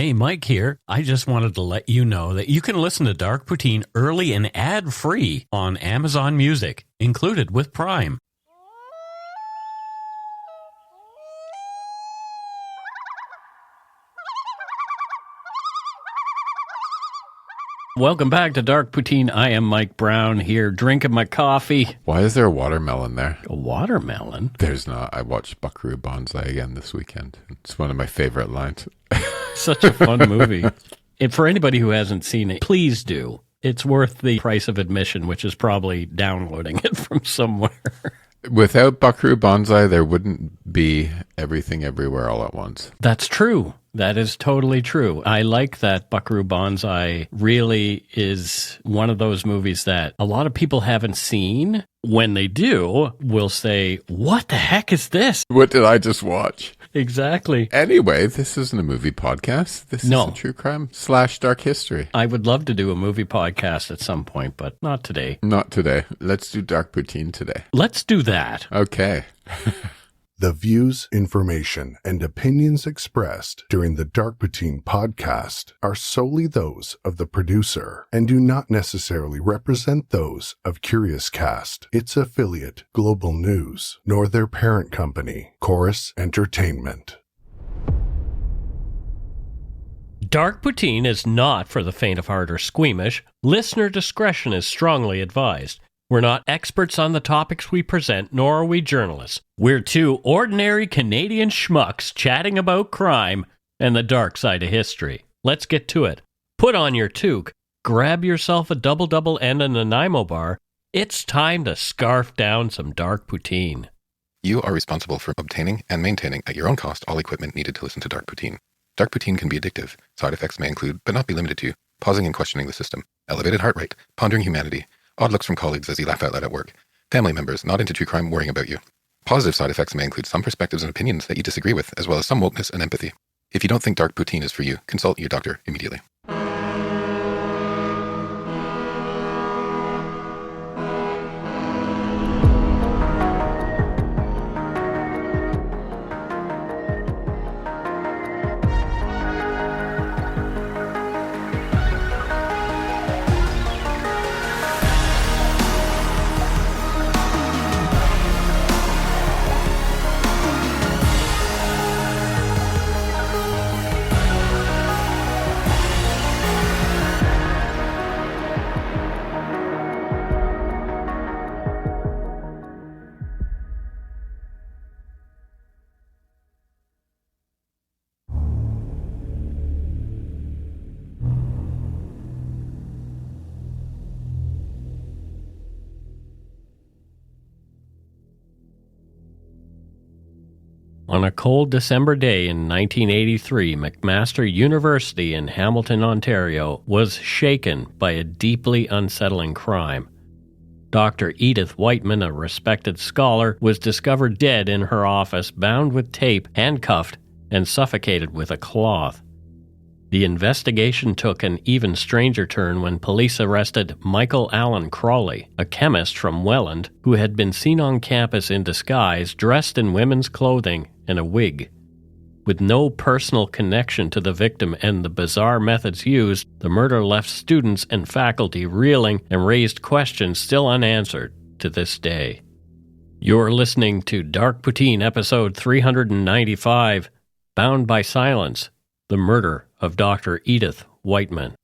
Hey, Mike here. I just wanted to let you know that you can listen to Dark Poutine early and ad-free on Amazon Music, included with Prime. Welcome back to Dark Poutine. I am Mike Brown here, drinking my coffee. Why is there a watermelon there? A watermelon? There's not. I watched Buckaroo Banzai again this weekend. It's one of my favorite lines. Such a fun movie. And for anybody who hasn't seen it, please do. It's worth the price of admission, which is probably downloading it from somewhere. Without Buckaroo Banzai, there wouldn't be Everything Everywhere All at Once. That's true. That is totally true. I like that Buckaroo Banzai really is one of those movies that a lot of people haven't seen. When they do, will say, what the heck is this? What did I just watch? Exactly. Anyway, this isn't a movie podcast. This is a true crime / dark history. I would love to do a movie podcast at some point, but not today. Not today. Let's do Dark Poutine today. Let's do that. Okay. The views, information, and opinions expressed during the Dark Poutine podcast are solely those of the producer and do not necessarily represent those of Curious Cast, its affiliate, Global News, nor their parent company, Chorus Entertainment. Dark Poutine is not for the faint of heart or squeamish. Listener discretion is strongly advised. We're not experts on the topics we present, nor are we journalists. We're two ordinary Canadian schmucks chatting about crime and the dark side of history. Let's get to it. Put on your toque, grab yourself a double-double and a Nanaimo bar. It's time to scarf down some Dark Poutine. You are responsible for obtaining and maintaining at your own cost all equipment needed to listen to Dark Poutine. Dark Poutine can be addictive. Side effects may include, but not be limited to, pausing and questioning the system, elevated heart rate, pondering humanity, odd looks from colleagues as you laugh out loud at work, family members not into true crime worrying about you. Positive side effects may include some perspectives and opinions that you disagree with, as well as some wokeness and empathy. If you don't think Dark Poutine is for you, consult your doctor immediately. On a cold December day in 1983, McMaster University in Hamilton, Ontario, was shaken by a deeply unsettling crime. Dr. Edith Wightman, a respected scholar, was discovered dead in her office, bound with tape, handcuffed, and suffocated with a cloth. The investigation took an even stranger turn when police arrested Michael Allen Crowley, a chemist from Welland, who had been seen on campus in disguise, dressed in women's clothing and a wig. With no personal connection to the victim and the bizarre methods used, the murder left students and faculty reeling and raised questions still unanswered to this day. You're listening to Dark Poutine episode 395, Bound by Silence, the murder of Dr. Edith Wightman.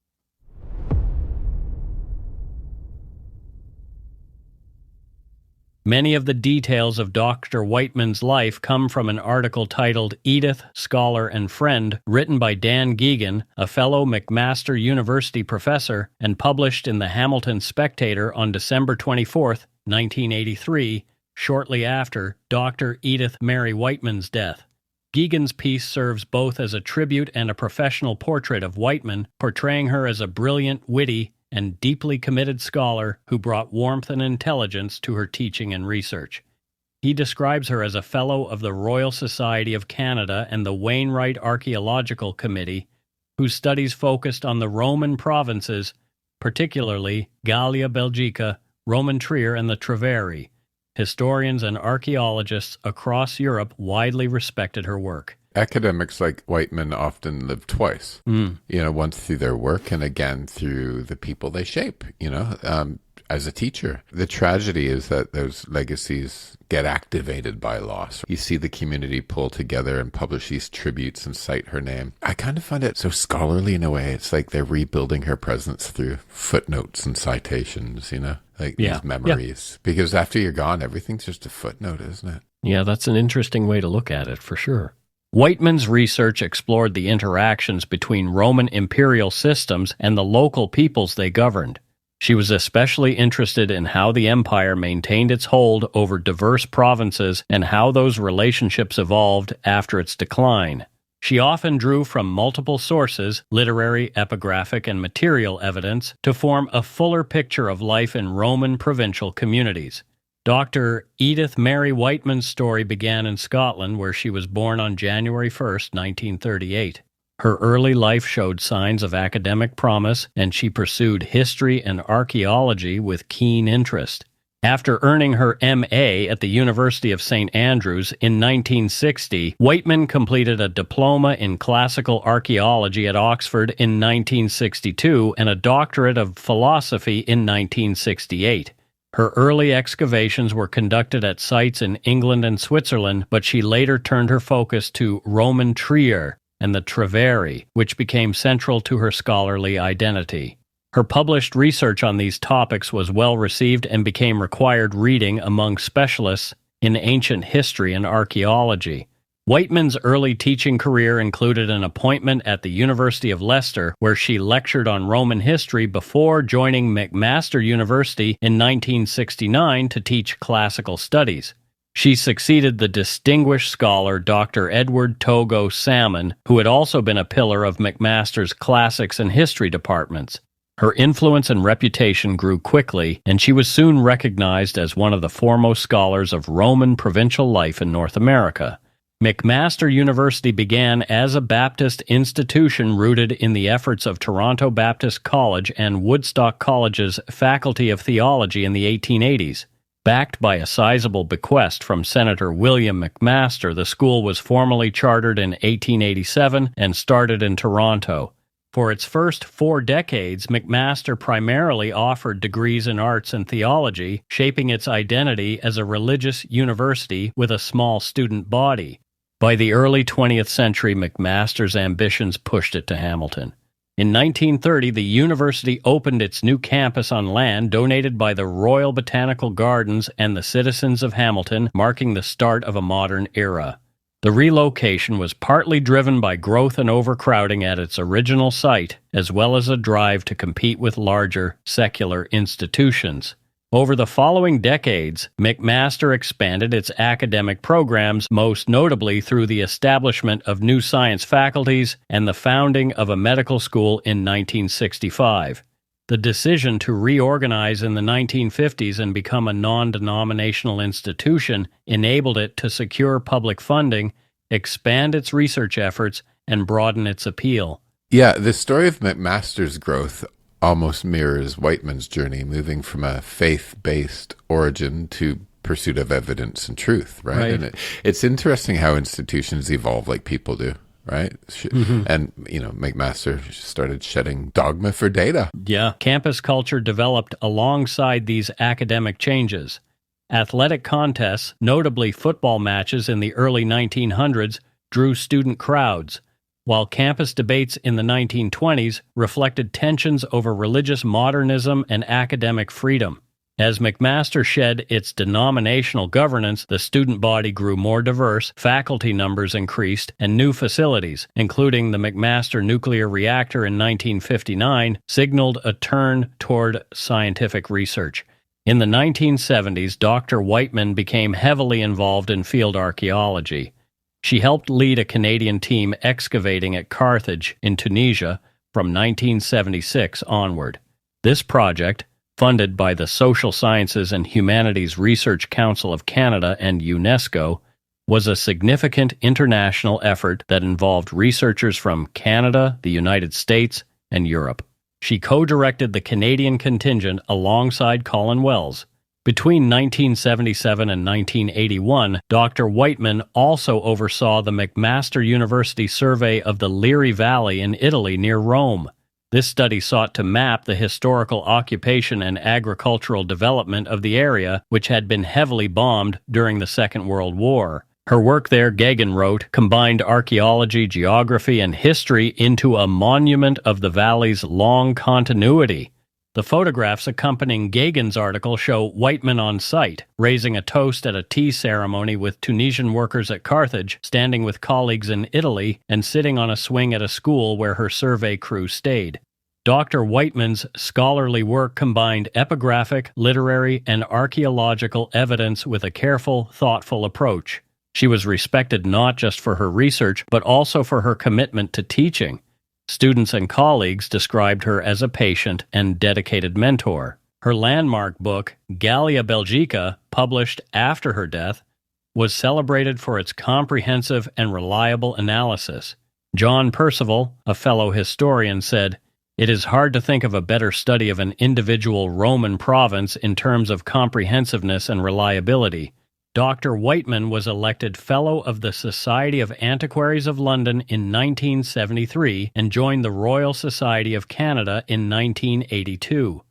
Many of the details of Dr. Wightman's life come from an article titled Edith, Scholar and Friend, written by Dan Geoghegan, a fellow McMaster University professor, and published in the Hamilton Spectator on December 24, 1983, shortly after Dr. Edith Mary Wightman's death. Geoghegan's piece serves both as a tribute and a professional portrait of Wightman, portraying her as a brilliant, witty, and deeply committed scholar who brought warmth and intelligence to her teaching and research. He describes her as a Fellow of the Royal Society of Canada and the Wainwright Archaeological Committee, whose studies focused on the Roman provinces, particularly Gallia Belgica, Roman Trier, and the Treveri. Historians and archaeologists across Europe widely respected her work. Academics like Wightman often live twice, once through their work and again through the people they shape, as a teacher. The tragedy is that those legacies get activated by loss. You see the community pull together and publish these tributes and cite her name. I kind of find it so scholarly in a way. It's like they're rebuilding her presence through footnotes and citations, these memories. Yeah. Because after you're gone, everything's just a footnote, isn't it? Yeah, that's an interesting way to look at it, for sure. Wightman's research explored the interactions between Roman imperial systems and the local peoples they governed. She was especially interested in how the empire maintained its hold over diverse provinces and how those relationships evolved after its decline. She often drew from multiple sources, literary, epigraphic, and material evidence, to form a fuller picture of life in Roman provincial communities. Dr. Edith Mary Wightman's story began in Scotland, where she was born on January 1, 1938. Her early life showed signs of academic promise, and she pursued history and archaeology with keen interest. After earning her M.A. at the University of St. Andrews in 1960, Wightman completed a diploma in classical archaeology at Oxford in 1962 and a doctorate of philosophy in 1968. Her early excavations were conducted at sites in England and Switzerland, but she later turned her focus to Roman Trier and the Treveri, which became central to her scholarly identity. Her published research on these topics was well received and became required reading among specialists in ancient history and archaeology. Wightman's early teaching career included an appointment at the University of Leicester, where she lectured on Roman history before joining McMaster University in 1969 to teach classical studies. She succeeded the distinguished scholar Dr. Edward Togo Salmon, who had also been a pillar of McMaster's classics and history departments. Her influence and reputation grew quickly, and she was soon recognized as one of the foremost scholars of Roman provincial life in North America. McMaster University began as a Baptist institution rooted in the efforts of Toronto Baptist College and Woodstock College's Faculty of Theology in the 1880s. Backed by a sizable bequest from Senator William McMaster, the school was formally chartered in 1887 and started in Toronto. For its first 4 decades, McMaster primarily offered degrees in arts and theology, shaping its identity as a religious university with a small student body. By the early 20th century, McMaster's ambitions pushed it to Hamilton. In 1930, the university opened its new campus on land donated by the Royal Botanical Gardens and the citizens of Hamilton, marking the start of a modern era. The relocation was partly driven by growth and overcrowding at its original site, as well as a drive to compete with larger, secular institutions. Over the following decades, McMaster expanded its academic programs, most notably through the establishment of new science faculties and the founding of a medical school in 1965. The decision to reorganize in the 1950s and become a non-denominational institution enabled it to secure public funding, expand its research efforts, and broaden its appeal. Yeah, the story of McMaster's growth almost mirrors Wightman's journey, moving from a faith-based origin to pursuit of evidence and truth, right? And it's interesting how institutions evolve like people do, right? And, McMaster started shedding dogma for data. Yeah, campus culture developed alongside these academic changes. Athletic contests, notably football matches in the early 1900s, drew student crowds, while campus debates in the 1920s reflected tensions over religious modernism and academic freedom. As McMaster shed its denominational governance, the student body grew more diverse, faculty numbers increased, and new facilities, including the McMaster nuclear reactor in 1959, signaled a turn toward scientific research. In the 1970s, Dr. Wightman became heavily involved in field archaeology. She helped lead a Canadian team excavating at Carthage in Tunisia from 1976 onward. This project, funded by the Social Sciences and Humanities Research Council of Canada and UNESCO, was a significant international effort that involved researchers from Canada, the United States, and Europe. She co-directed the Canadian contingent alongside Colin Wells. Between 1977 and 1981, Dr. Wightman also oversaw the McMaster University survey of the Liri Valley in Italy near Rome. This study sought to map the historical occupation and agricultural development of the area, which had been heavily bombed during the Second World War. Her work there, Geoghegan wrote, combined archaeology, geography, and history into a monument of the valley's long continuity. The photographs accompanying Geoghegan's article show Wightman on site, raising a toast at a tea ceremony with Tunisian workers at Carthage, standing with colleagues in Italy, and sitting on a swing at a school where her survey crew stayed. Dr. Wightman's scholarly work combined epigraphic, literary, and archaeological evidence with a careful, thoughtful approach. She was respected not just for her research, but also for her commitment to teaching. Students and colleagues described her as a patient and dedicated mentor. Her landmark book, Gallia Belgica, published after her death, was celebrated for its comprehensive and reliable analysis. John Percival, a fellow historian, said, "It is hard to think of a better study of an individual Roman province in terms of comprehensiveness and reliability." Dr. Wightman was elected Fellow of the Society of Antiquaries of London in 1973 and joined the Royal Society of Canada in 1982.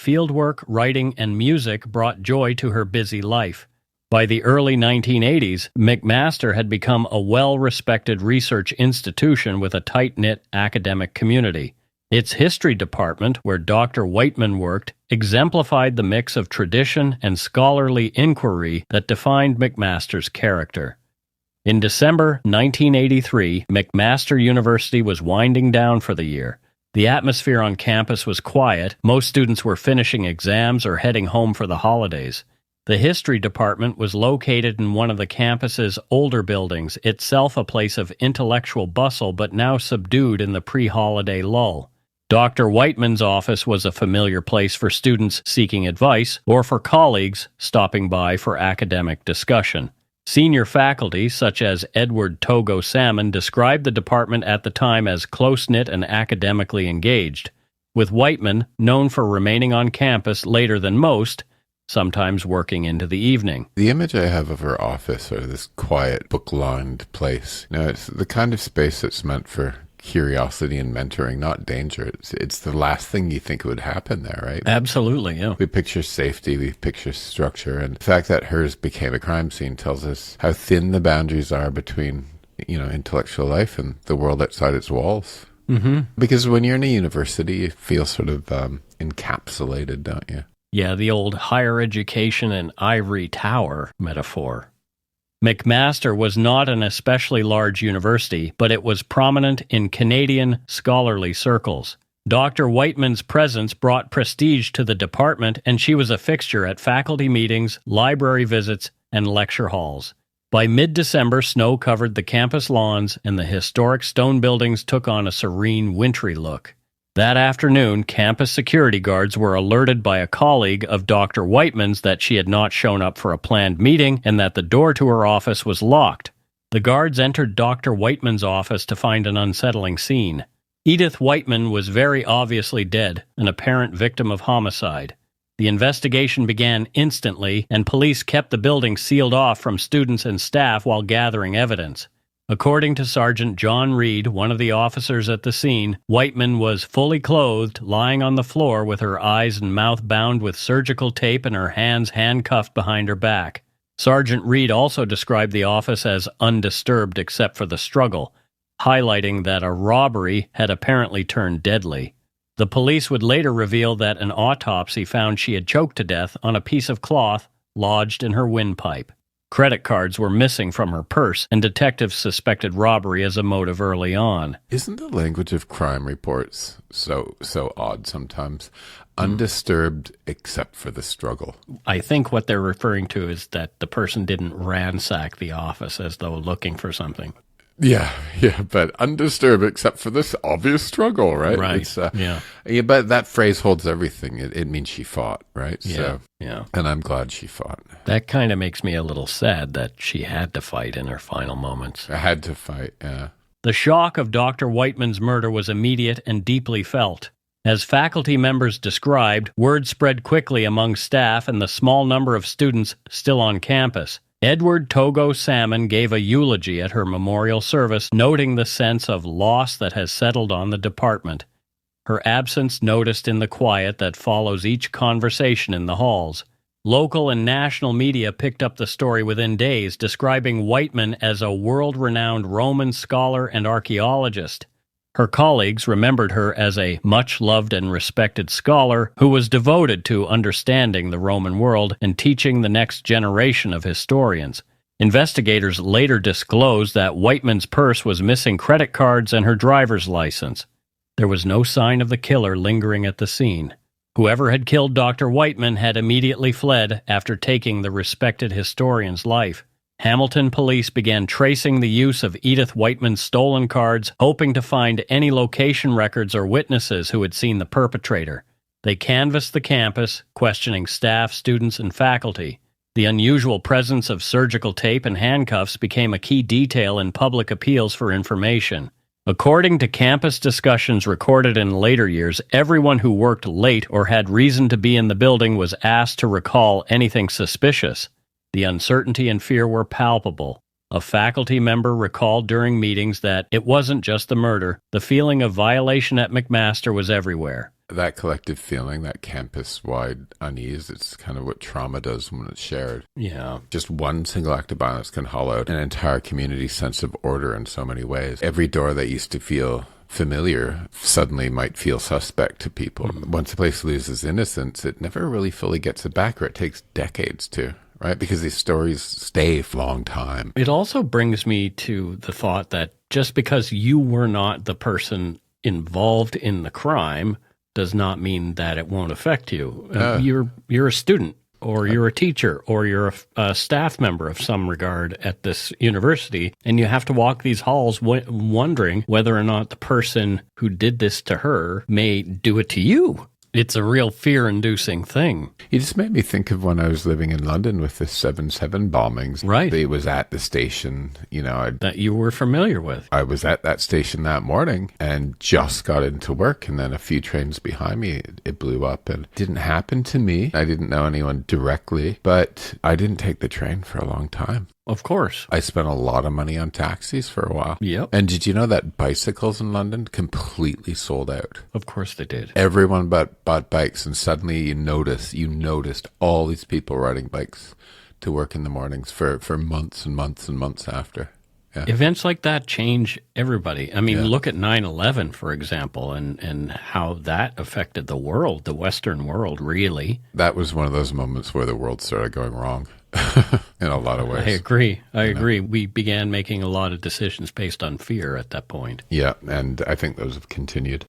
Fieldwork, writing, and music brought joy to her busy life. By the early 1980s, McMaster had become a well-respected research institution with a tight-knit academic community. Its history department, where Dr. Wightman worked, exemplified the mix of tradition and scholarly inquiry that defined McMaster's character. In December 1983, McMaster University was winding down for the year. The atmosphere on campus was quiet. Most students were finishing exams or heading home for the holidays. The history department was located in one of the campus's older buildings, itself a place of intellectual bustle but now subdued in the pre-holiday lull. Dr. Wightman's office was a familiar place for students seeking advice or for colleagues stopping by for academic discussion. Senior faculty, such as Edward Togo Salmon, described the department at the time as close-knit and academically engaged, with Wightman, known for remaining on campus later than most, sometimes working into the evening. The image I have of her office, or this quiet, book-lined place, it's the kind of space that's meant for curiosity and mentoring, not danger. It's the last thing you think would happen there, right? Absolutely, yeah. We picture safety, we picture structure, and the fact that hers became a crime scene tells us how thin the boundaries are between, intellectual life and the world outside its walls. Mm-hmm. Because when you're in a university, you feel sort of encapsulated, don't you? Yeah, the old higher education and ivory tower metaphor. McMaster was not an especially large university, but it was prominent in Canadian scholarly circles. Dr. Wightman's presence brought prestige to the department, and she was a fixture at faculty meetings, library visits, and lecture halls. By mid-December, snow covered the campus lawns, and the historic stone buildings took on a serene, wintry look. That afternoon, campus security guards were alerted by a colleague of Dr. Wightman's that she had not shown up for a planned meeting and that the door to her office was locked. The guards entered Dr. Wightman's office to find an unsettling scene. Edith Wightman was very obviously dead, an apparent victim of homicide. The investigation began instantly, and police kept the building sealed off from students and staff while gathering evidence. According to Sergeant John Reed, one of the officers at the scene, Wightman was fully clothed, lying on the floor with her eyes and mouth bound with surgical tape and her hands handcuffed behind her back. Sergeant Reed also described the office as undisturbed except for the struggle, highlighting that a robbery had apparently turned deadly. The police would later reveal that an autopsy found she had choked to death on a piece of cloth lodged in her windpipe. Credit cards were missing from her purse, and detectives suspected robbery as a motive early on. Isn't the language of crime reports so odd sometimes? Undisturbed except for the struggle. I think what they're referring to is that the person didn't ransack the office as though looking for something. Yeah, but undisturbed except for this obvious struggle, right? Right, yeah, but that phrase holds everything. It means she fought, right? Yeah. And I'm glad she fought. That kind of makes me a little sad that she had to fight in her final moments. I had to fight, yeah. The shock of Dr. Wightman's murder was immediate and deeply felt. As faculty members described, word spread quickly among staff and the small number of students still on campus. Edward Togo Salmon gave a eulogy at her memorial service, noting the sense of loss that has settled on the department. Her absence noticed in the quiet that follows each conversation in the halls. Local and national media picked up the story within days, describing Wightman as a world-renowned Roman scholar and archaeologist. Her colleagues remembered her as a much-loved and respected scholar who was devoted to understanding the Roman world and teaching the next generation of historians. Investigators later disclosed that Wightman's purse was missing credit cards and her driver's license. There was no sign of the killer lingering at the scene. Whoever had killed Dr. Wightman had immediately fled after taking the respected historian's life. Hamilton police began tracing the use of Edith Wightman's stolen cards, hoping to find any location records or witnesses who had seen the perpetrator. They canvassed the campus, questioning staff, students, and faculty. The unusual presence of surgical tape and handcuffs became a key detail in public appeals for information. According to campus discussions recorded in later years, everyone who worked late or had reason to be in the building was asked to recall anything suspicious. The uncertainty and fear were palpable. A faculty member recalled during meetings that it wasn't just the murder. The feeling of violation at McMaster was everywhere. That collective feeling, that campus-wide unease, it's kind of what trauma does when it's shared. Yeah. Just one single act of violence can hollow out an entire community's sense of order in so many ways. Every door that used to feel familiar suddenly might feel suspect to people. Once a place loses innocence, it never really fully gets it back, or it takes decades to. Right? Because these stories stay for a long time. It also brings me to the thought that just because you were not the person involved in the crime does not mean that it won't affect you. You're a student, or you're a teacher, or you're a staff member of some regard at this university, and you have to walk these halls wondering whether or not the person who did this to her may do it to you. It's a real fear-inducing thing. You just made me think of when I was living in London with the 7/7 bombings. Right. It was at the station, that you were familiar with. I was at that station that morning and just got into work, and then a few trains behind me, it blew up. And it didn't happen to me. I didn't know anyone directly, but I didn't take the train for a long time. Of course. I spent a lot of money on taxis for a while. Yep. And did you know that bicycles in London completely sold out? Of course they did. Everyone bought bikes, and suddenly you noticed all these people riding bikes to work in the mornings for months and months and months after. Yeah. Events like that change everybody. I mean, look at 9/11, for example, and how that affected the world, the Western world, really. That was one of those moments where the world started going wrong in a lot of ways. I agree. We began making a lot of decisions based on fear at that point. Yeah, and I think those have continued.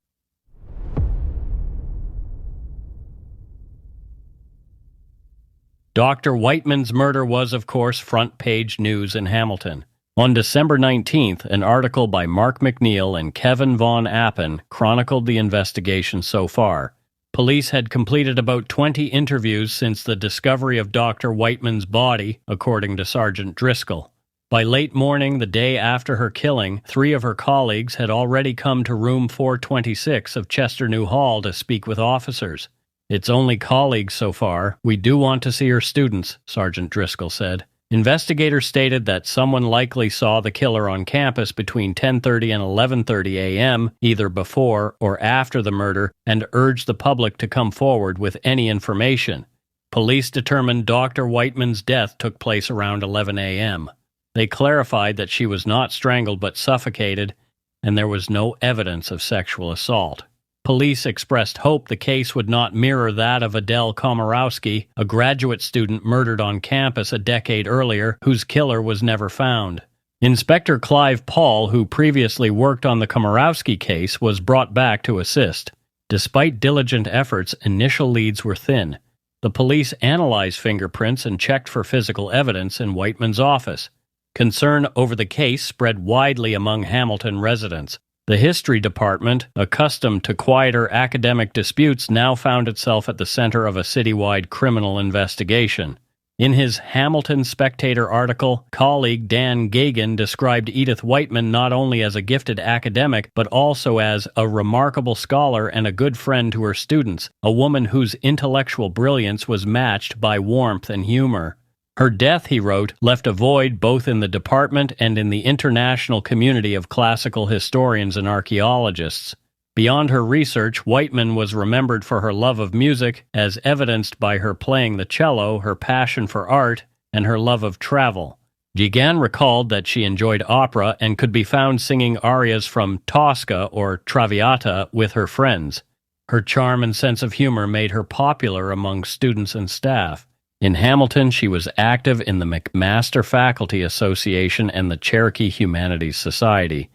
Dr. Wightman's murder was, of course, front-page news in Hamilton. On December 19th, an article by Mark McNeil and Kevin Von Appen chronicled the investigation so far. Police had completed about 20 interviews since the discovery of Dr. Wightman's body, according to Sergeant Driscoll. By late morning the day after her killing, 3 of her colleagues had already come to room 426 of Chester New Hall to speak with officers. "It's only colleagues so far. We do want to see her students," Sergeant Driscoll said. Investigators stated that someone likely saw the killer on campus between 10:30 and 11:30 a.m., either before or after the murder, and urged the public to come forward with any information. Police determined Dr. Wightman's death took place around 11 a.m. They clarified that she was not strangled but suffocated, and there was no evidence of sexual assault. Police expressed hope the case would not mirror that of Adele Komorowski, a graduate student murdered on campus a decade earlier, whose killer was never found. Inspector Clive Paul, who previously worked on the Komorowski case, was brought back to assist. Despite diligent efforts, initial leads were thin. The police analyzed fingerprints and checked for physical evidence in Wightman's office. Concern over the case spread widely among Hamilton residents. The history department, accustomed to quieter academic disputes, now found itself at the center of a citywide criminal investigation. In his Hamilton Spectator article, colleague Dan Gagan described Edith Wightman not only as a gifted academic, but also as a remarkable scholar and a good friend to her students, a woman whose intellectual brilliance was matched by warmth and humor. Her death, he wrote, left a void both in the department and in the international community of classical historians and archaeologists. Beyond her research, Wightman was remembered for her love of music, as evidenced by her playing the cello, her passion for art, and her love of travel. Gagan recalled that she enjoyed opera and could be found singing arias from Tosca or Traviata with her friends. Her charm and sense of humor made her popular among students and staff. In Hamilton, she was active in the McMaster Faculty Association and the Cherokee Humanities Society,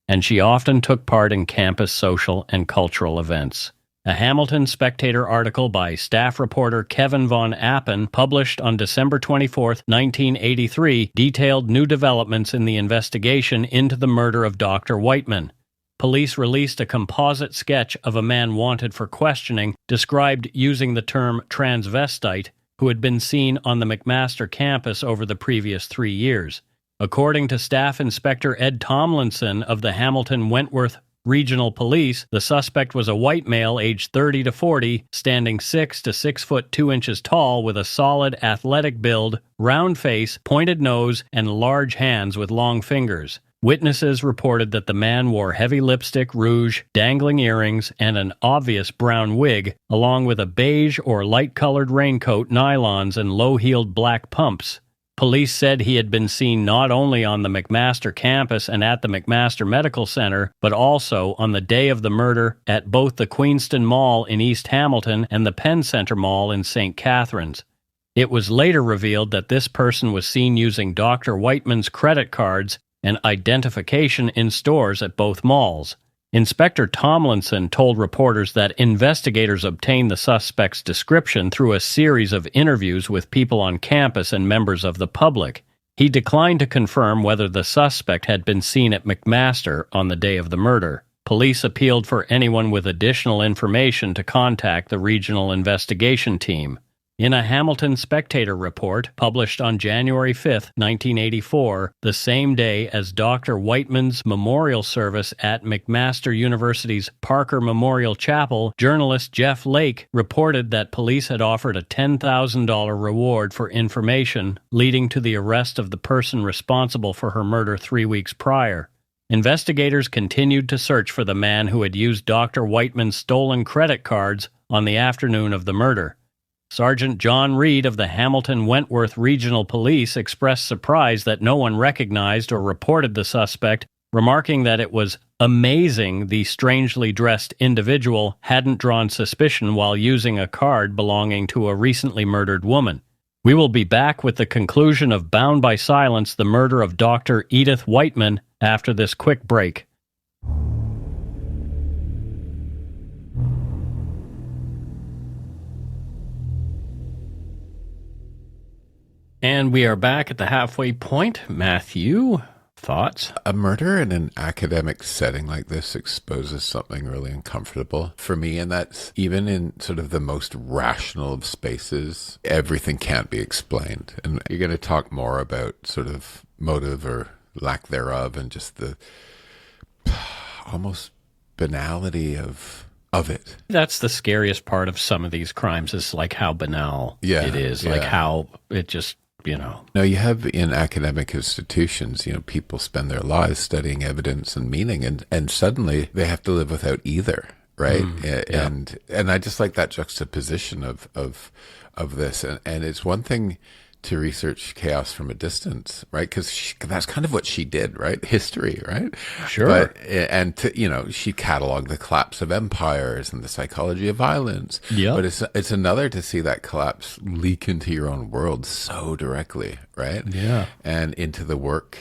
and she often took part in campus social and cultural events. A Hamilton Spectator article by staff reporter Kevin Von Appen, published on December 24, 1983, detailed new developments in the investigation into the murder of Dr. Wightman. Police released a composite sketch of a man wanted for questioning, described using the term transvestite, who had been seen on the McMaster campus over the previous 3 years. According to Staff Inspector Ed Tomlinson of the Hamilton-Wentworth Regional Police, the suspect was a white male aged 30 to 40, standing 6 to 6 foot 2 inches tall with a solid athletic build, round face, pointed nose, and large hands with long fingers. Witnesses reported that the man wore heavy lipstick, rouge, dangling earrings, and an obvious brown wig, along with a beige or light-colored raincoat, nylons, and low-heeled black pumps. Police said he had been seen not only on the McMaster campus and at the McMaster Medical Center, but also on the day of the murder at both the Queenston Mall in East Hamilton and the Penn Center Mall in St. Catharines. It was later revealed that this person was seen using Dr. Wightman's credit cards and identification in stores at both malls. Inspector Tomlinson told reporters that investigators obtained the suspect's description through a series of interviews with people on campus and members of the public. He declined to confirm whether the suspect had been seen at McMaster on the day of the murder. Police appealed for anyone with additional information to contact the regional investigation team. In a Hamilton Spectator report published on January 5, 1984, the same day as Dr. Wightman's memorial service at McMaster University's Parker Memorial Chapel, journalist Jeff Lake reported that police had offered a $10,000 reward for information, leading to the arrest of the person responsible for her murder 3 weeks prior. Investigators continued to search for the man who had used Dr. Wightman's stolen credit cards on the afternoon of the murder. Sergeant John Reed of the Hamilton-Wentworth Regional Police expressed surprise that no one recognized or reported the suspect, remarking that it was amazing the strangely dressed individual hadn't drawn suspicion while using a card belonging to a recently murdered woman. We will be back with the conclusion of Bound by Silence, the murder of Dr. Edith Wightman, after this quick break. And we are back at the halfway point. Matthew, thoughts? A murder in an academic setting like this exposes something really uncomfortable for me, and that's even in sort of the most rational of spaces, everything can't be explained. And you're going to talk more about sort of motive or lack thereof and just the almost banality of it. That's the scariest part of some of these crimes, is like how banal it is, like how it just... No, you have in academic institutions, people spend their lives studying evidence and meaning, and suddenly they have to live without either, right? And I just like that juxtaposition of this, and it's one thing to research chaos from a distance, right? Because that's kind of what she did, right? History, right? Sure. But, and she cataloged the collapse of empires and the psychology of violence. Yeah. But it's another to see that collapse leak into your own world so directly, right? Yeah. And into the work,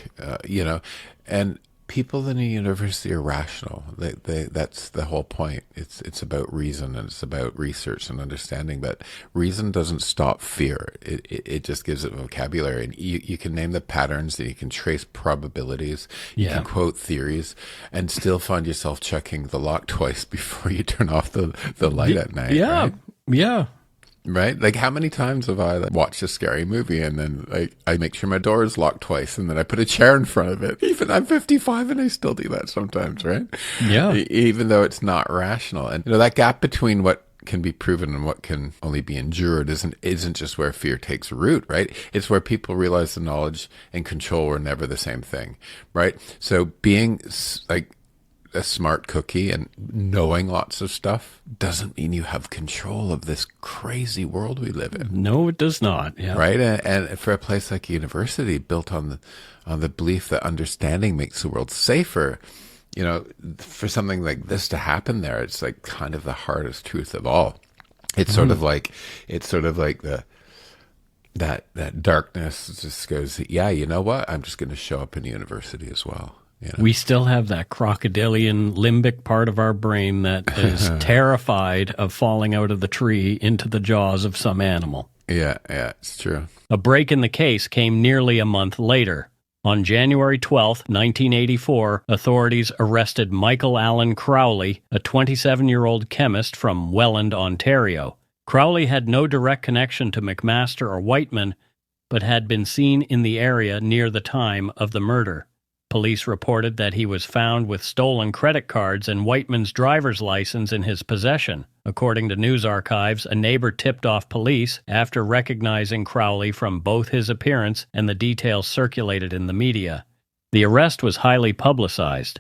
and people in a university are rational. That's the whole point. It's about reason, and it's about research and understanding. But reason doesn't stop fear. It just gives it vocabulary. And you can name the patterns, and you can trace probabilities. You can quote theories, and still find yourself checking the lock twice before you turn off the light at night. Yeah, right? yeah. Right? Like, how many times have I watched a scary movie and then I make sure my door is locked twice and then I put a chair in front of it? Even I'm 55 and I still do that sometimes, right? Yeah. Even though it's not rational. And that gap between what can be proven and what can only be endured isn't just where fear takes root, right? It's where people realize the knowledge and control were never the same thing, right? So being like a smart cookie and knowing lots of stuff doesn't mean you have control of this crazy world we live in. No, it does not. Yeah. Right? And for a place like a university built on the belief that understanding makes the world safer, for something like this to happen there, it's like kind of the hardest truth of all. It's sort of like that darkness just goes, yeah, you know what? I'm just going to show up in university as well. We still have that crocodilian limbic part of our brain that is terrified of falling out of the tree into the jaws of some animal. Yeah, it's true. A break in the case came nearly a month later. On January 12, 1984, authorities arrested Michael Allen Crowley, a 27-year-old chemist from Welland, Ontario. Crowley had no direct connection to McMaster or Wightman, but had been seen in the area near the time of the murder. Police reported that he was found with stolen credit cards and Wightman's driver's license in his possession. According to news archives, a neighbor tipped off police after recognizing Crowley from both his appearance and the details circulated in the media. The arrest was highly publicized.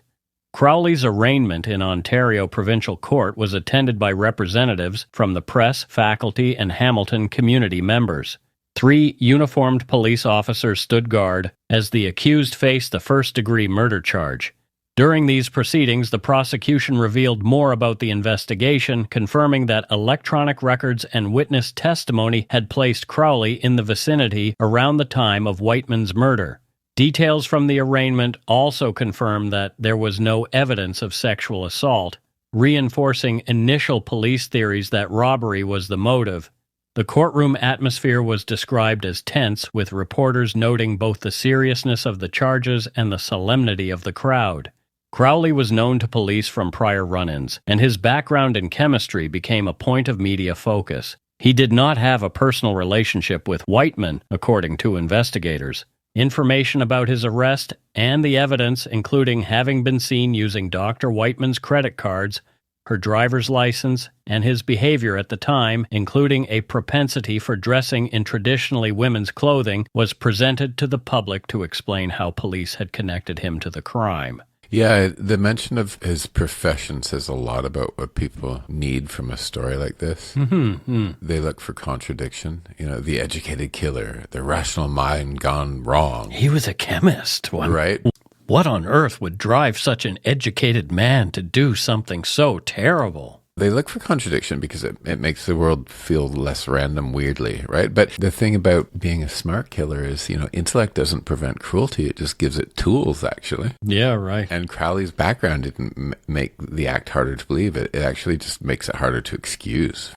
Crowley's arraignment in Ontario Provincial Court was attended by representatives from the press, faculty, and Hamilton community members. 3 uniformed police officers stood guard as the accused faced the first-degree murder charge. During these proceedings, the prosecution revealed more about the investigation, confirming that electronic records and witness testimony had placed Crowley in the vicinity around the time of Wightman's murder. Details from the arraignment also confirmed that there was no evidence of sexual assault, reinforcing initial police theories that robbery was the motive. The courtroom atmosphere was described as tense, with reporters noting both the seriousness of the charges and the solemnity of the crowd. Crowley was known to police from prior run-ins, and his background in chemistry became a point of media focus. He did not have a personal relationship with Wightman, according to investigators. Information about his arrest and the evidence, including having been seen using Dr. Wightman's credit cards, her driver's license, and his behavior at the time, including a propensity for dressing in traditionally women's clothing, was presented to the public to explain how police had connected him to the crime. Yeah, the mention of his profession says a lot about what people need from a story like this. They look for contradiction. The educated killer, the rational mind gone wrong. He was a chemist. Right? What on earth would drive such an educated man to do something so terrible? They look for contradiction because it makes the world feel less random weirdly, right? But the thing about being a smart killer is, intellect doesn't prevent cruelty. It just gives it tools, actually. Yeah, right. And Crowley's background didn't make the act harder to believe. It actually just makes it harder to excuse.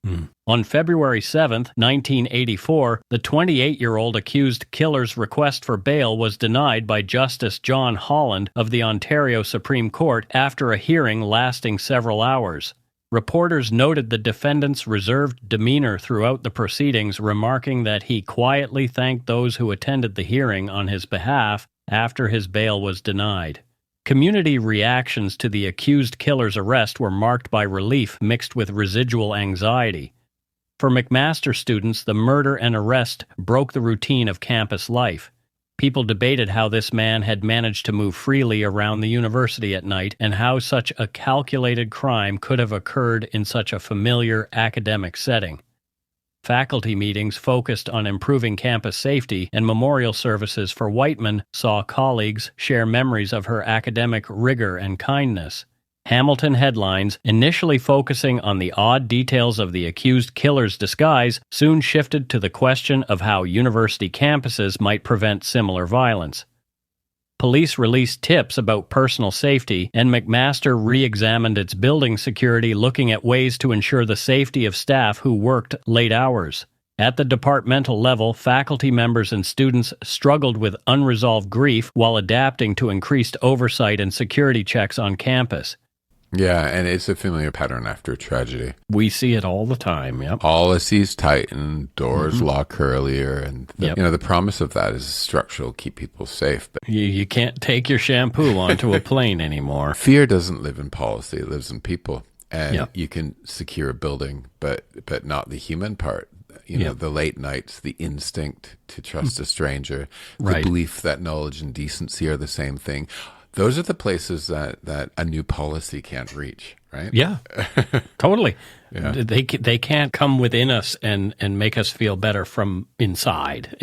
On February 7, 1984, the 28-year-old accused killer's request for bail was denied by Justice John Holland of the Ontario Supreme Court after a hearing lasting several hours. Reporters noted the defendant's reserved demeanor throughout the proceedings, remarking that he quietly thanked those who attended the hearing on his behalf after his bail was denied. Community reactions to the accused killer's arrest were marked by relief mixed with residual anxiety. For McMaster students, the murder and arrest broke the routine of campus life. People debated how this man had managed to move freely around the university at night and how such a calculated crime could have occurred in such a familiar academic setting. Faculty meetings focused on improving campus safety, and memorial services for Wightman saw colleagues share memories of her academic rigor and kindness. Hamilton headlines, initially focusing on the odd details of the accused killer's disguise, soon shifted to the question of how university campuses might prevent similar violence. Police released tips about personal safety, and McMaster re-examined its building security, looking at ways to ensure the safety of staff who worked late hours. At the departmental level, faculty members and students struggled with unresolved grief while adapting to increased oversight and security checks on campus. Yeah, and it's a familiar pattern after tragedy. We see it all the time, yep. Policies tighten, doors lock earlier, and the promise of that is structural, keep people safe. But You can't take your shampoo onto a plane anymore. fear doesn't live in policy, it lives in people. And you can secure a building, but not the human part. The late nights, the instinct to trust a stranger, the belief that knowledge and decency are the same thing. Those are the places that a new policy can't reach, right? Yeah, totally. Yeah. They can't come within us and make us feel better from inside.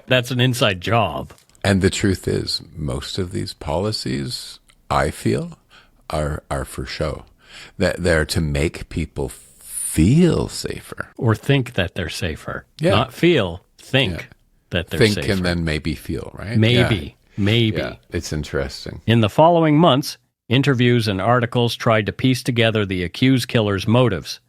That's an inside job. And the truth is, most of these policies, I feel, are for show. That they're to make people feel safer. Or think that they're safer. Yeah. Not feel, think that they're safer. Think and then maybe feel, right? Maybe. Yeah. It's interesting. In the following months, interviews and articles tried to piece together the accused killer's motives.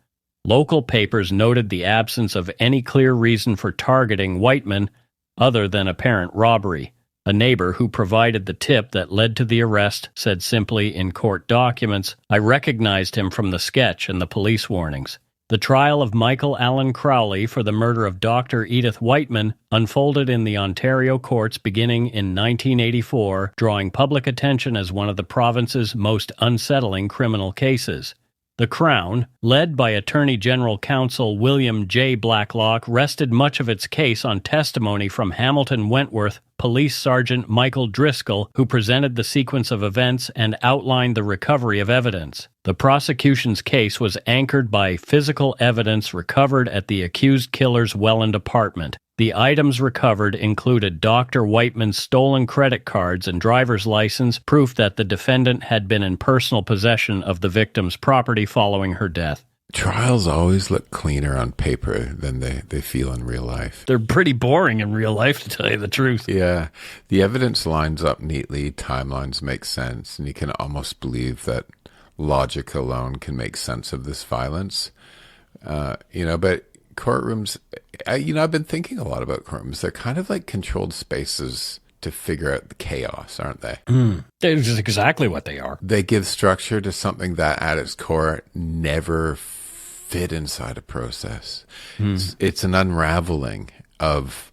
Local papers noted the absence of any clear reason for targeting Wightman other than apparent robbery. A neighbor who provided the tip that led to the arrest said simply in court documents, "I recognized him from the sketch and the police warnings." The trial of Michael Allen Crowley for the murder of Dr. Edith Wightman unfolded in the Ontario courts beginning in 1984, drawing public attention as one of the province's most unsettling criminal cases. The Crown, led by Attorney General Counsel William J. Blacklock, rested much of its case on testimony from Hamilton Wentworth Police Sergeant Michael Driscoll, who presented the sequence of events and outlined the recovery of evidence. The prosecution's case was anchored by physical evidence recovered at the accused killer's Welland apartment. The items recovered included Dr. Wightman's stolen credit cards and driver's license, proof that the defendant had been in personal possession of the victim's property following her death. Trials always look cleaner on paper than they feel in real life. They're pretty boring in real life, to tell you the truth. Yeah. The evidence lines up neatly, timelines make sense, and you can almost believe that logic alone can make sense of this violence. But courtrooms, I've been thinking a lot about courtrooms. They're kind of like controlled spaces to figure out the chaos, aren't they? That's exactly what they are. They give structure to something that at its core never fit inside a process. It's an unraveling of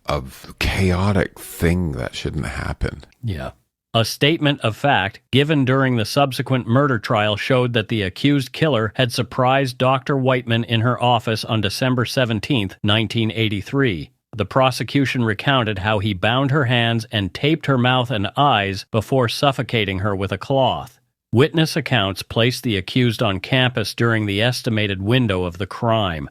chaotic thing that shouldn't happen. Yeah. A statement of fact given during the subsequent murder trial showed that the accused killer had surprised Dr. Wightman in her office on December 17, 1983. The prosecution recounted how he bound her hands and taped her mouth and eyes before suffocating her with a cloth. Witness accounts placed the accused on campus during the estimated window of the crime.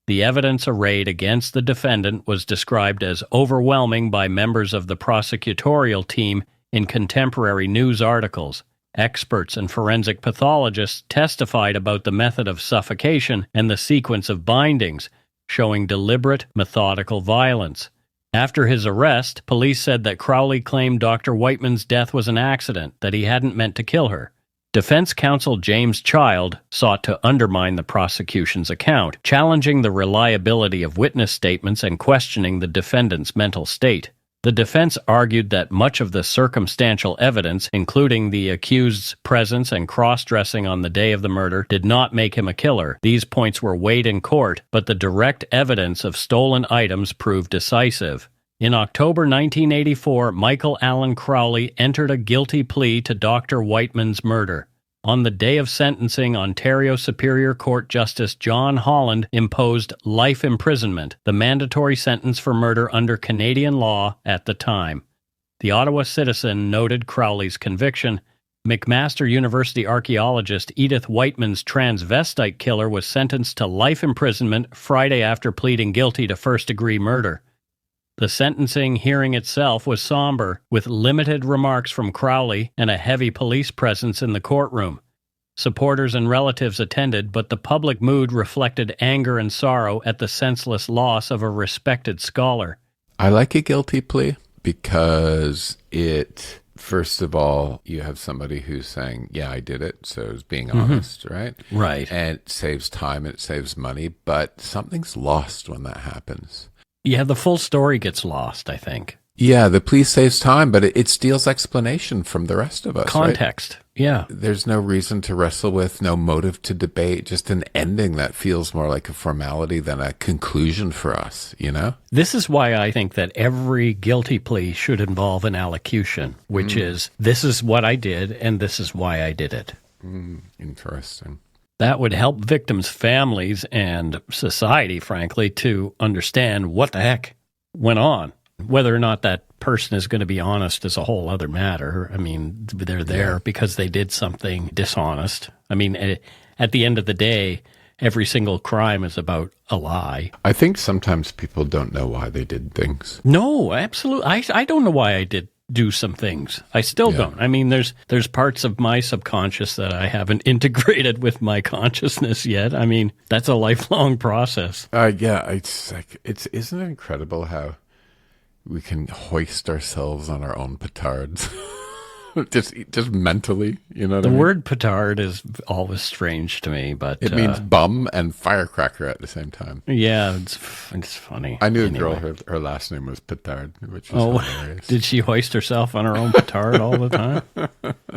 The evidence arrayed against the defendant was described as overwhelming by members of the prosecutorial team in contemporary news articles. Experts and forensic pathologists testified about the method of suffocation and the sequence of bindings, showing deliberate, methodical violence. After his arrest, police said that Crowley claimed Dr. Wightman's death was an accident, that he hadn't meant to kill her. Defense counsel James Child sought to undermine the prosecution's account, challenging the reliability of witness statements and questioning the defendant's mental state. The defense argued that much of the circumstantial evidence, including the accused's presence and cross-dressing on the day of the murder, did not make him a killer. These points were weighed in court, but the direct evidence of stolen items proved decisive. In October 1984, Michael Allen Crowley entered a guilty plea to Dr. Wightman's murder. On the day of sentencing, Ontario Superior Court Justice John Holland imposed life imprisonment, the mandatory sentence for murder under Canadian law at the time. The Ottawa Citizen noted Crowley's conviction. McMaster University archaeologist Edith Wightman's transvestite killer was sentenced to life imprisonment Friday after pleading guilty to first-degree murder. The sentencing hearing itself was somber, with limited remarks from Crowley and a heavy police presence in the courtroom. Supporters and relatives attended, but the public mood reflected anger and sorrow at the senseless loss of a respected scholar. I like a guilty plea because first of all, you have somebody who's saying, yeah, I did it, so it's being honest, right? Right. And it saves time, it saves money, but something's lost when that happens. Yeah, the full story gets lost, I think. Yeah, the police saves time, but it steals explanation from the rest of us. Context. Right? Yeah. There's no reason to wrestle with, no motive to debate, just an ending that feels more like a formality than a conclusion for us, you know? This is why I think that every guilty plea should involve an allocution, which is, this is what I did, and this is why I did it. Interesting. That would help victims' families and society, frankly, to understand what the heck went on. Whether or not that person is going to be honest is a whole other matter. I mean, they're there because they did something dishonest. I mean, at the end of the day, every single crime is about a lie. I think sometimes people don't know why they did things. No, absolutely. I don't know why I did do some things. I still don't. I mean, there's parts of my subconscious that I haven't integrated with my consciousness yet. I mean, that's a lifelong process. It's like, isn't it incredible how we can hoist ourselves on our own petards? just mentally, you know what The I mean? word petard is always strange to me, but It means bum and firecracker at the same time. yeah, it's funny. I knew Anyway. a girl, her last name was Petard, which was hilarious. Did she hoist herself on her own petard all the time?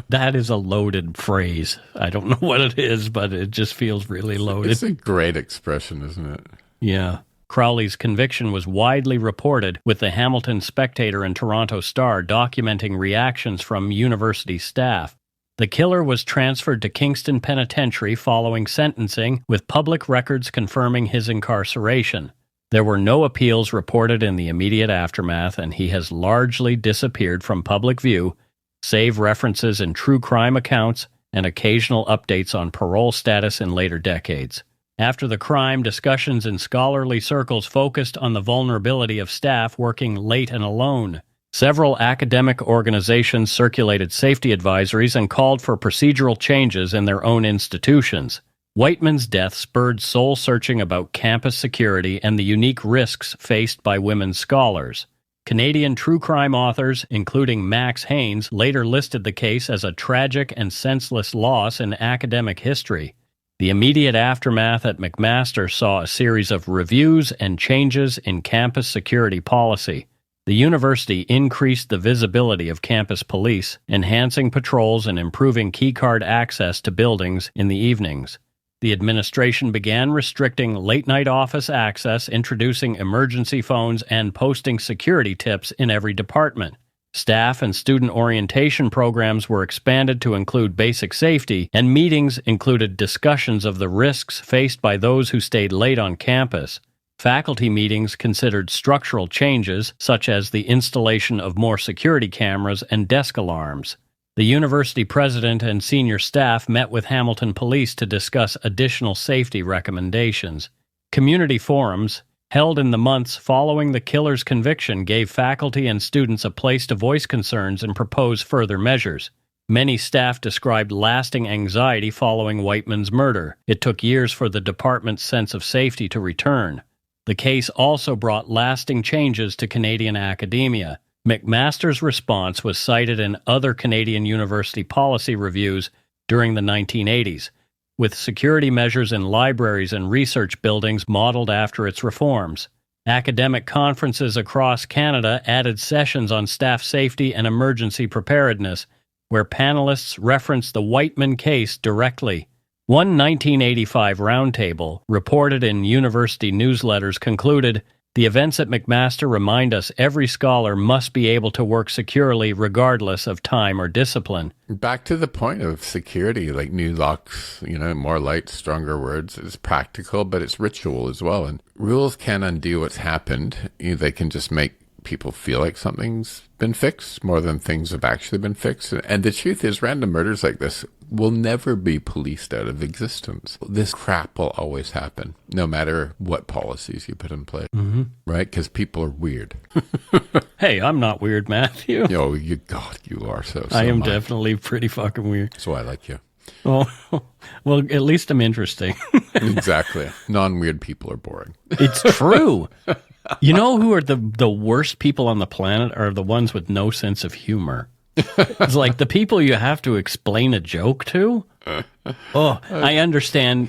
That is a loaded phrase. I don't know what it is, but it just feels really loaded. It's a great expression, isn't it? Yeah. Crowley's conviction was widely reported, with the Hamilton Spectator and Toronto Star documenting reactions from university staff. The killer was transferred to Kingston Penitentiary following sentencing, with public records confirming his incarceration. There were no appeals reported in the immediate aftermath, and he has largely disappeared from public view, save references in true crime accounts and occasional updates on parole status in later decades. After the crime, discussions in scholarly circles focused on the vulnerability of staff working late and alone. Several academic organizations circulated safety advisories and called for procedural changes in their own institutions. Wightman's death spurred soul-searching about campus security and the unique risks faced by women scholars. Canadian true crime authors, including Max Haynes, later listed the case as a tragic and senseless loss in academic history. The immediate aftermath at McMaster saw a series of reviews and changes in campus security policy. The university increased the visibility of campus police, enhancing patrols and improving keycard access to buildings in the evenings. The administration began restricting late-night office access, introducing emergency phones, and posting security tips in every department. Staff and student orientation programs were expanded to include basic safety, and meetings included discussions of the risks faced by those who stayed late on campus. Faculty meetings considered structural changes, such as the installation of more security cameras and desk alarms. The university president and senior staff met with Hamilton Police to discuss additional safety recommendations. Community forums, held in the months following the killer's conviction, gave faculty and students a place to voice concerns and propose further measures. Many staff described lasting anxiety following Wightman's murder. It took years for the department's sense of safety to return. The case also brought lasting changes to Canadian academia. McMaster's response was cited in other Canadian university policy reviews during the 1980s, with security measures in libraries and research buildings modeled after its reforms. Academic conferences across Canada added sessions on staff safety and emergency preparedness, where panelists referenced the Wightman case directly. One 1985 roundtable, reported in university newsletters, concluded, "The events at McMaster remind us every scholar must be able to work securely regardless of time or discipline." Back to the point of security, like new locks, more light, stronger words. It's practical, but it's ritual as well. And rules can't undo what's happened. They can just make people feel like something's been fixed more than things have actually been fixed. And the truth is, random murders like this will never be policed out of existence. This crap will always happen, no matter what policies you put in place, right? Because people are weird. Hey, I'm not weird, Matthew. God, you are so. I am definitely pretty fucking weird. That's why I like you. Oh, well, at least I'm interesting. Exactly. Non-weird people are boring. It's true. You know who are the worst people on the planet are the ones with no sense of humor. It's like the people you have to explain a joke to. Oh, I understand,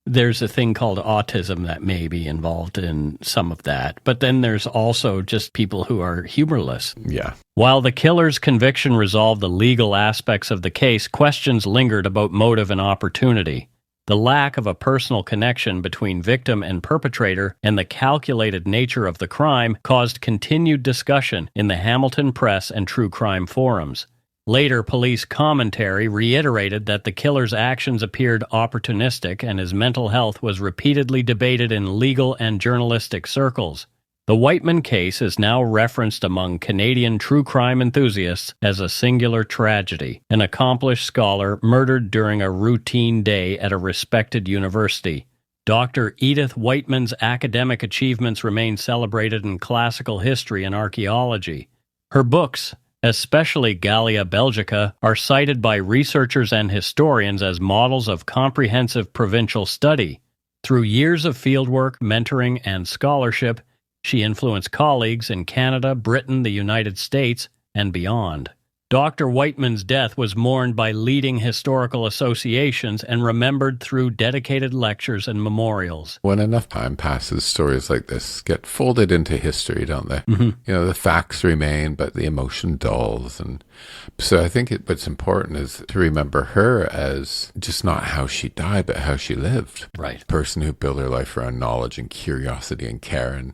there's a thing called autism that may be involved in some of that. But then there's also just people who are humorless. Yeah. While the killer's conviction resolved the legal aspects of the case, questions lingered about motive and opportunity. The lack of a personal connection between victim and perpetrator and the calculated nature of the crime caused continued discussion in the Hamilton press and true crime forums. Later, police commentary reiterated that the killer's actions appeared opportunistic and his mental health was repeatedly debated in legal and journalistic circles. The Wightman case is now referenced among Canadian true crime enthusiasts as a singular tragedy, an accomplished scholar murdered during a routine day at a respected university. Dr. Edith Wightman's academic achievements remain celebrated in classical history and archaeology. Her books, especially Gallia Belgica, are cited by researchers and historians as models of comprehensive provincial study. Through years of fieldwork, mentoring, and scholarship, she influenced colleagues in Canada, Britain, the United States, and beyond. Dr. Wightman's death was mourned by leading historical associations and remembered through dedicated lectures and memorials. When enough time passes, stories like this get folded into history, don't they? Mm-hmm. You know, the facts remain, but the emotion dulls. And so I think what's important is to remember her as just not how she died, but how she lived. Right. A person who built her life around knowledge and curiosity and care. And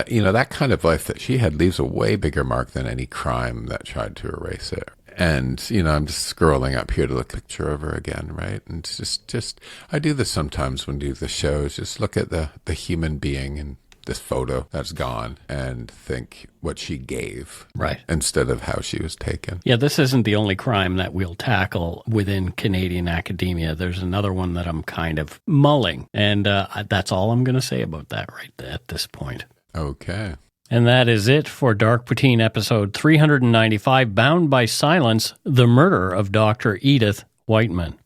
you know, that kind of life that she had leaves a way bigger mark than any crime that tried to erase it. And, you know, I'm just scrolling up here to look at a picture of her again, right? And it's just I do this sometimes when I do the shows, just look at the human being in this photo that's gone and think what she gave. Right. Instead of how she was taken. Yeah, this isn't the only crime that we'll tackle within Canadian academia. There's another one that I'm kind of mulling. And that's all I'm going to say about that right at this point. Okay. And that is it for Dark Poutine episode 395, Bound by Silence, The Murder of Dr. Edith Wightman.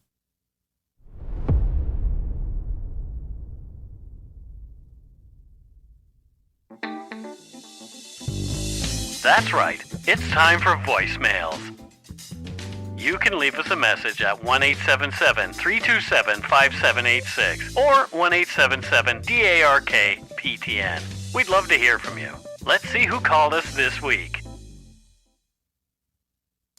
That's right. It's time for voicemails. You can leave us a message at 1-877-327-5786 or 1-877-DARK-PTN. We'd love to hear from you. Let's see who called us this week.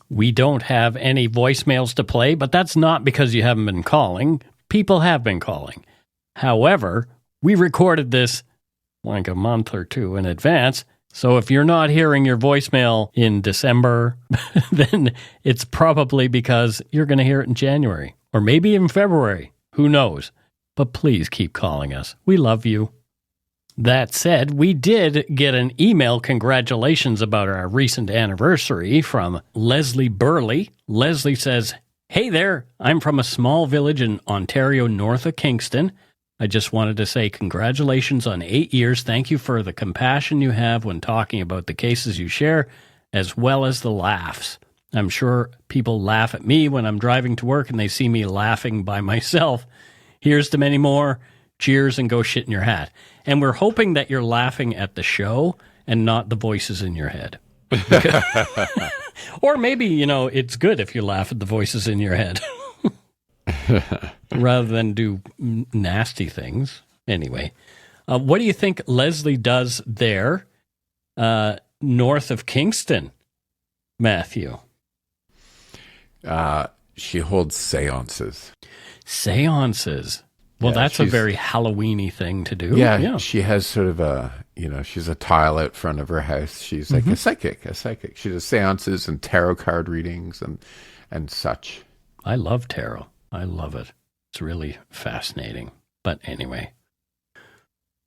We don't have any voicemails to play, but that's not because you haven't been calling. People have been calling. However, we recorded this like a month or two in advance, so if you're not hearing your voicemail in December, then it's probably because you're going to hear it in January or maybe in February. Who knows? But please keep calling us. We love you. That said, we did get an email congratulations about our recent anniversary from Leslie Burley. Leslie says, "Hey there, I'm from a small village in Ontario north of Kingston. I just wanted to say congratulations on 8 years. Thank you for the compassion you have when talking about the cases you share, as well as the laughs. I'm sure people laugh at me when I'm driving to work and they see me laughing by myself. Here's to many more. Cheers and go shit in your hat." And we're hoping that you're laughing at the show and not the voices in your head. Or maybe, you know, it's good if you laugh at the voices in your head rather than do nasty things. Anyway, what do you think Leslie does there north of Kingston, Matthew? She holds seances. Seances. Well, Yeah, that's a very Halloween-y thing to do. Yeah, she has sort of she's a tile out front of her house. She's like a psychic. She does seances and tarot card readings and such. I love tarot. I love it. It's really fascinating. But anyway,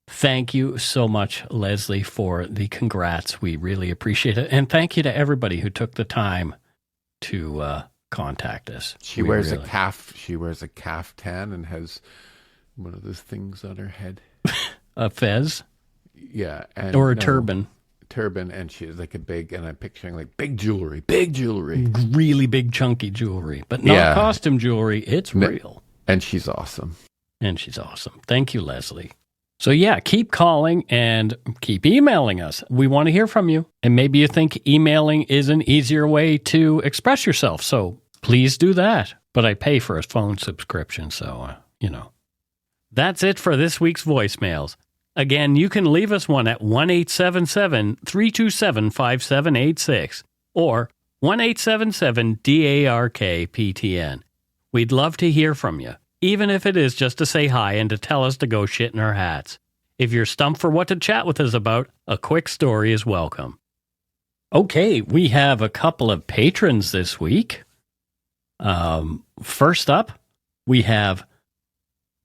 thank you so much, Leslie, for the congrats. We really appreciate it. And thank you to everybody who took the time to contact us. She wears a caftan and has one of those things on her head. A fez? Yeah. Or a turban. Turban, and she has like a big, and I'm picturing like big jewelry. Really big chunky jewelry. But not costume jewelry. It's real. And she's awesome. Thank you, Leslie. So yeah, keep calling and keep emailing us. We want to hear from you. And maybe you think emailing is an easier way to express yourself. So please do that. But I pay for a phone subscription, so, That's it for this week's voicemails. Again, you can leave us one at 1-877-327-5786 or 1-877-DARK-PTN. We'd love to hear from you, even if it is just to say hi and to tell us to go shit in our hats. If you're stumped for what to chat with us about, a quick story is welcome. Okay, we have a couple of patrons this week. First up, we have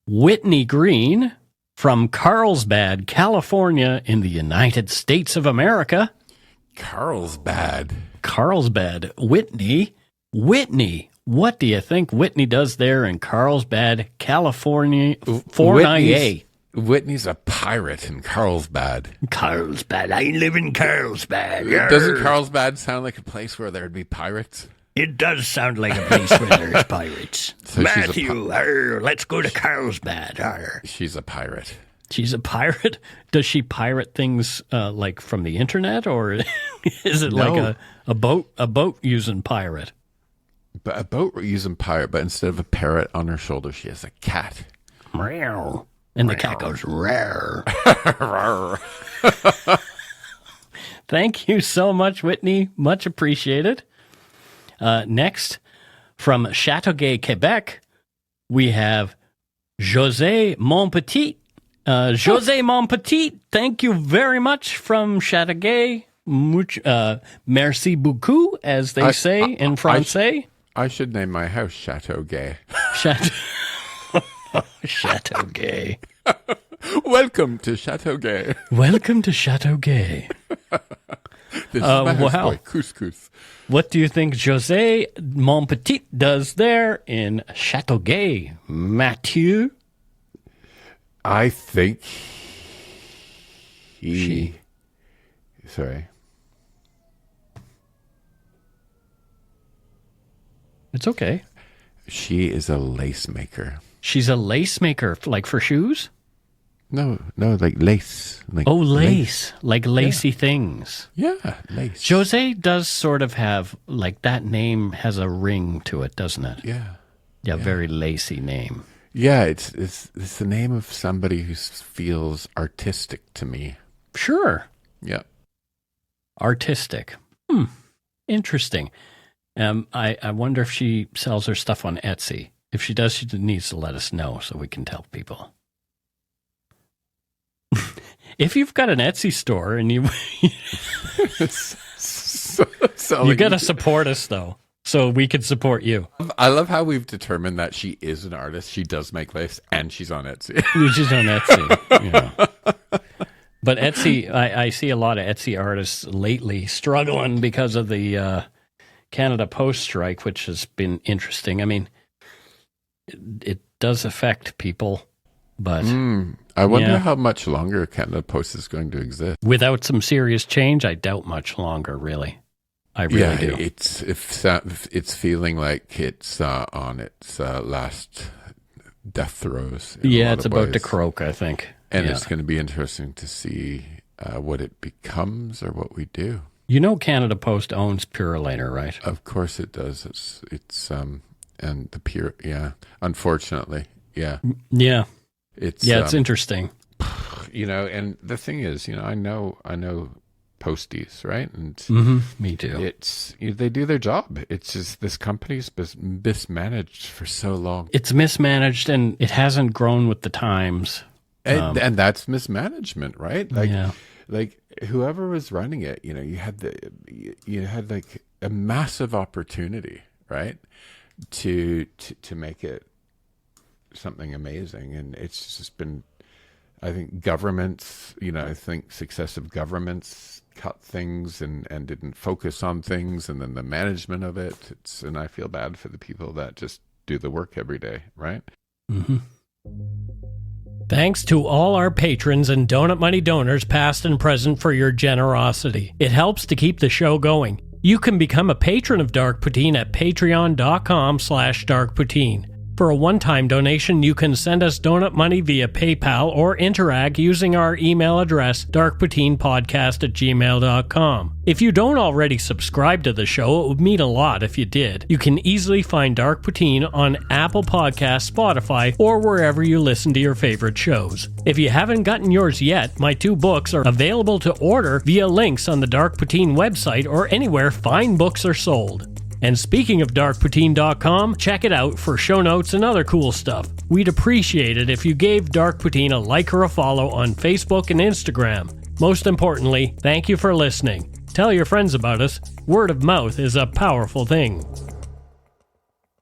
Whitney Green from Carlsbad, California, in the United States of America. Carlsbad. Whitney, what do you think Whitney does there in Carlsbad, California? Whitney's a pirate in Carlsbad. Carlsbad, I live in Carlsbad. Doesn't Carlsbad sound like a place where there'd be pirates? It does sound like a place where there's pirates. So Matthew, let's go to Carlsbad. She's a pirate. She's a pirate? Does she pirate things like from the internet, or is it like a boat using pirate? But a boat using pirate, but instead of a parrot on her shoulder, she has a cat. Meow. And the cat goes, rawr. Thank you so much, Whitney. Much appreciated. Next, from Châteauguay, Quebec, we have José Monpetit. José Monpetit, thank you very much from Châteauguay. Merci beaucoup, as they say in Francais. I should name my house Châteauguay. Châteauguay. Welcome to Châteauguay. Welcome to Châteauguay. This is my house wow. boy, Couscous. What do you think José Monpetit does there in Châteauguay, Mathieu? I think Sorry. It's okay. She is a lace maker. She's a lace maker, like for shoes? No, like lace. Lace. Like lacy things. Yeah, lace. José does sort of have, like, that name has a ring to it, doesn't it? Yeah. Yeah, very lacy name. Yeah, it's the name of somebody who feels artistic to me. Sure. Yeah. Artistic. Interesting. I wonder if she sells her stuff on Etsy. If she does, she needs to let us know so we can tell people. If you've got an Etsy store and you got to support us, though, so we can support you. I love how we've determined that she is an artist. She does make lace, and she's on Etsy. She's on Etsy. Yeah. But Etsy, I see a lot of Etsy artists lately struggling because of the Canada Post strike, which has been interesting. I mean, it does affect people, but I wonder how much longer Canada Post is going to exist. Without some serious change, I doubt much longer, really. I really do. It's feeling like it's on its last death throes. Yeah, it's about to croak, I think. And it's going to be interesting to see what it becomes or what we do. You know, Canada Post owns Purolator, right? Of course it does. It's and the Pure, unfortunately, yeah. It's interesting. And the thing is, I know posties, right? And me too. They do their job. It's just this company's mismanaged for so long. It's mismanaged, and it hasn't grown with the times. And that's mismanagement, right? Like whoever was running it, you had like a massive opportunity, right, to make it something amazing, and it's just been, I think, governments, successive governments cut things and didn't focus on things, and then the management of it. And I feel bad for the people that just do the work every day, right? Mm-hmm. Thanks to all our patrons and Donut Money donors, past and present, for your generosity. It helps to keep the show going. You can become a patron of Dark Poutine at patreon.com/darkpoutine. For a one-time donation, you can send us donut money via PayPal or Interac using our email address, darkpoutinepodcast@gmail.com. If you don't already subscribe to the show, it would mean a lot if you did. You can easily find Dark Poutine on Apple Podcasts, Spotify, or wherever you listen to your favorite shows. If you haven't gotten yours yet, my 2 books are available to order via links on the Dark Poutine website or anywhere fine books are sold. And speaking of darkpoutine.com, check it out for show notes and other cool stuff. We'd appreciate it if you gave Dark Poutine a like or a follow on Facebook and Instagram. Most importantly, thank you for listening. Tell your friends about us. Word of mouth is a powerful thing.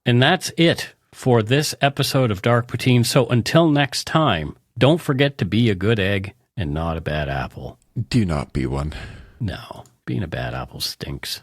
And that's it for this episode of Dark Poutine. So until next time, don't forget to be a good egg and not a bad apple. Do not be one. No, being a bad apple stinks.